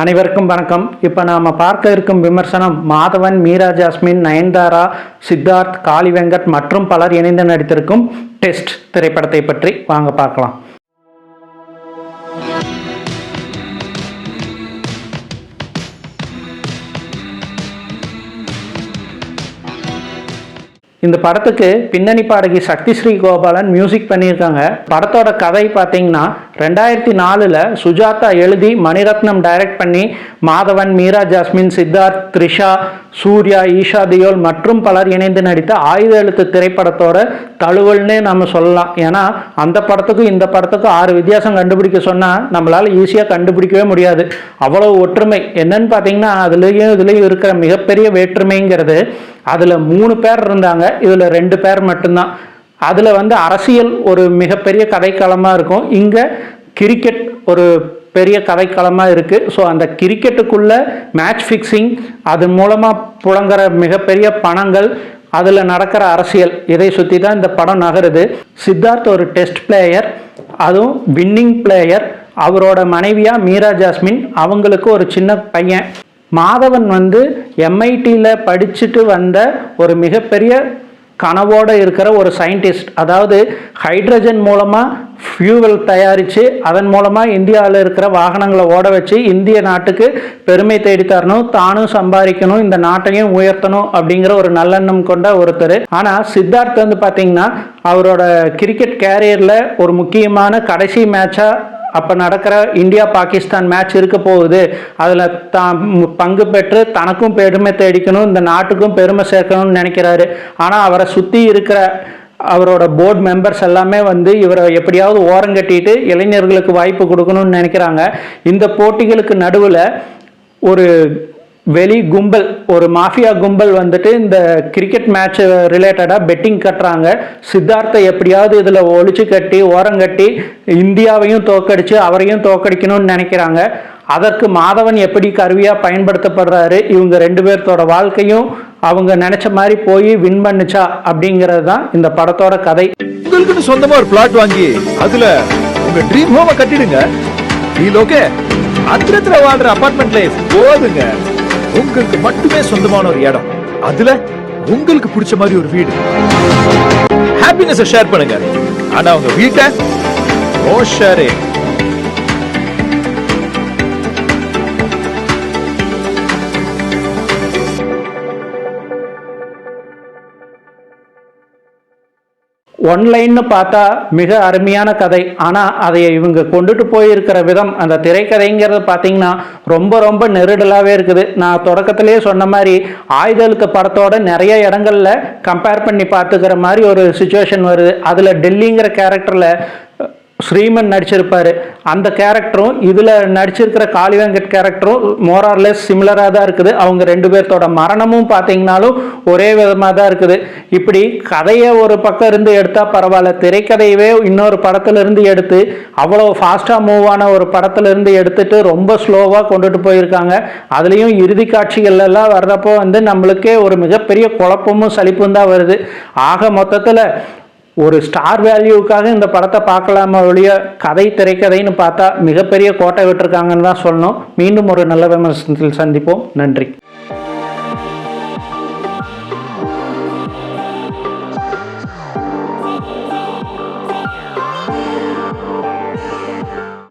அனைவருக்கும் வணக்கம். இப்போ நாம் பார்க்க இருக்கும் விமர்சனம் மாதவன், மீரா ஜாஸ்மின், நயன்தாரா, சித்தார்த், காளி வெங்கட் மற்றும் பலர் இணைந்து நடித்திருக்கும் டெஸ்ட் திரைப்படத்தை பற்றி வாங்க பார்க்கலாம். இந்த படத்துக்கு பின்னணி பாடகி சக்தி ஸ்ரீ கோபாலன் மியூசிக் பண்ணியிருக்காங்க. படத்தோட கதை பார்த்தீங்கன்னா 2004 சுஜாதா எழுதி மணிரத்னம் டைரக்ட் பண்ணி மாதவன், மீரா ஜாஸ்மின், சித்தார்த், த்ரிஷா, சூர்யா, ஈஷா தியோல் மற்றும் பலர் இணைந்து நடித்த ஆயுத எழுத்து திரைப்படத்தோட தழுவல்னே நம்ம சொல்லலாம். ஏன்னா அந்த படத்துக்கும் இந்த படத்துக்கும் 6 வித்தியாசம் கண்டுபிடிக்க சொன்னால் நம்மளால் ஈஸியாக கண்டுபிடிக்கவே முடியாது. அவ்வளோ ஒற்றுமை. என்னன்னு பார்த்தீங்கன்னா இதுலேயும் இருக்கிற மிகப்பெரிய வேற்றுமைங்கிறது அதில் 3 பேர் இருந்தாங்க, இதில் 2 பேர் மட்டும்தான். அதில் அரசியல் ஒரு மிகப்பெரிய கதைக்களமாக இருக்கும், இங்கே கிரிக்கெட் ஒரு பெரிய கதைக்களமாக இருக்குது. ஸோ அந்த கிரிக்கெட்டுக்குள்ளே மேட்ச் ஃபிக்ஸிங், அது மூலமாக புழங்குற மிகப்பெரிய பணங்கள், அதில் நடக்கிற அரசியல், இதை சுற்றி தான் இந்த படம் நகருது. சித்தார்த் ஒரு டெஸ்ட் பிளேயர், அதுவும் வின்னிங் பிளேயர். அவரோட மனைவியாக மீரா ஜாஸ்மின், அவங்களுக்கு ஒரு சின்ன பையன். மாதவன் எம்ஐடியில் படிச்சுட்டு வந்த ஒரு மிகப்பெரிய கனவோடு இருக்கிற ஒரு சயின்டிஸ்ட். அதாவது ஹைட்ரஜன் மூலமாக ஃபியூவல் தயாரித்து அதன் மூலமாக இந்தியாவில் இருக்கிற வாகனங்களை ஓட வச்சு இந்திய நாட்டுக்கு பெருமை தேடி தரணும், தானும் சம்பாதிக்கணும், இந்த நாட்டையும் உயர்த்தணும் அப்படிங்கிற ஒரு நல்லெண்ணம் கொண்ட ஒருத்தர். ஆனால் சித்தார்த் பார்த்தீங்கன்னா அவரோட கிரிக்கெட் கேரியரில் ஒரு முக்கியமான கடைசி மேட்சாக அப்போ நடக்கிற இந்தியா பாகிஸ்தான் மேட்ச் இருக்க போகுது, அதில் பங்கு பெற்று தனக்கும் பெருமை தேடிக்கணும், இந்த நாட்டுக்கும் பெருமை சேர்க்கணும்னு நினைக்கிறாரு. ஆனால் அவரை சுற்றி இருக்கிற அவரோட போர்டு மெம்பர்ஸ் எல்லாமே இவரை எப்படியாவது ஓரங்கட்டிட்டு இளைஞர்களுக்கு வாய்ப்பு கொடுக்கணும்னு நினைக்கிறாங்க. இந்த போட்டிகளுக்கு நடுவில் ஒரு வெளி கும்பல், ஒரு மாஃபியா கும்பல் இந்த கிரிக்கெட் மேட்ச் ரிலேட்டடாக பெட்டிங் கட்டுறாங்க. சித்தார்த்தை எப்படியாவது இதில் ஒழிச்சு கட்டி ஓரங்கட்டி இந்தியாவையும் தோக்கடிச்சு அவரையும் தோக்கடிக்கணும்னு நினைக்கிறாங்க. அதற்கு மாதவன் எப்படி கருவியாக பயன்படுத்தப்படுறாரு, இவங்க 2 பேர்த்தோட வாழ்க்கையும் அவங்க நினைச்ச மாதிரி போய் வின் பண்ணுச்சா அப்படிங்கிறது தான் இந்த படத்தோட கதை. உங்களுக்கு சொந்தமா ஒரு பிளாட் வாங்கி அதுல உங்க ட்ரீம் ஹோமை கட்டிடுங்க. ஓகே, அத்திரத்துல வாழ்ற அபார்ட்மெண்ட் லைஃப் போதுங்க. உங்களுக்கு மட்டுமே சொந்தமான ஒரு இடம், அதுல உங்களுக்கு பிடிச்ச மாதிரி ஒரு வீடு. ஹாப்பினஸ் ஷேர் பண்ணுங்க, ஆனா உங்க வீட்டை நோ ஷேரிங். ஒன்லைன்னு பார்த்தா மிக அருமையான கதை. ஆனால் அதை இவங்க கொண்டுட்டு போயிருக்கிற விதம், அந்த திரைக்கதைங்கிறது பார்த்தீங்கன்னா ரொம்ப ரொம்ப நெருடலாகவே இருக்குது. நான் தொடக்கத்திலேயே சொன்ன மாதிரி ஆயுத எழுத்து படத்தோட நிறைய இடங்கள்ல கம்பேர் பண்ணி பார்த்துக்கிற மாதிரி ஒரு சுச்சுவேஷன் வருது. அதில் டெல்லிங்கிற கேரக்டரில் ஸ்ரீமன் நடிச்சிருப்பார். அந்த கேரக்டரும் இதில் நடிச்சிருக்கிற காளி வெங்கட் கேரக்டரும் மோரார்லெஸ் சிமிலராக தான் இருக்குது. அவங்க 2 பேர்த்தோட மரணமும் பார்த்தீங்கன்னாலும் ஒரே விதமாக தான் இருக்குது. இப்படி கதையை ஒரு பக்கம் இருந்து எடுத்தால் பரவாயில்ல, திரைக்கதையவே இன்னொரு படத்துலேருந்து எடுத்து அவ்வளோ ஃபாஸ்ட்டாக மூவ் ஆன ஒரு படத்துலேருந்து எடுத்துட்டு ரொம்ப ஸ்லோவாக கொண்டுட்டு போயிருக்காங்க. அதுலேயும் இறுதி காட்சிகள் எல்லாம் வர்றப்போ நம்மளுக்கே ஒரு மிகப்பெரிய குழப்பமும் சலிப்பும் தான் வருது. ஆக மொத்தத்தில் ஒரு ஸ்டார் வேல்யூவுக்காக இந்த படத்தை பார்க்கலாமா ஒழிய கதை திரைக்கதைன்னு பார்த்தா மிகப்பெரிய கோட்டை விட்டுருக்காங்கன்னு தான் சொல்லணும். மீண்டும் ஒரு நல்ல விமர்சனத்தில் சந்திப்போம். நன்றி.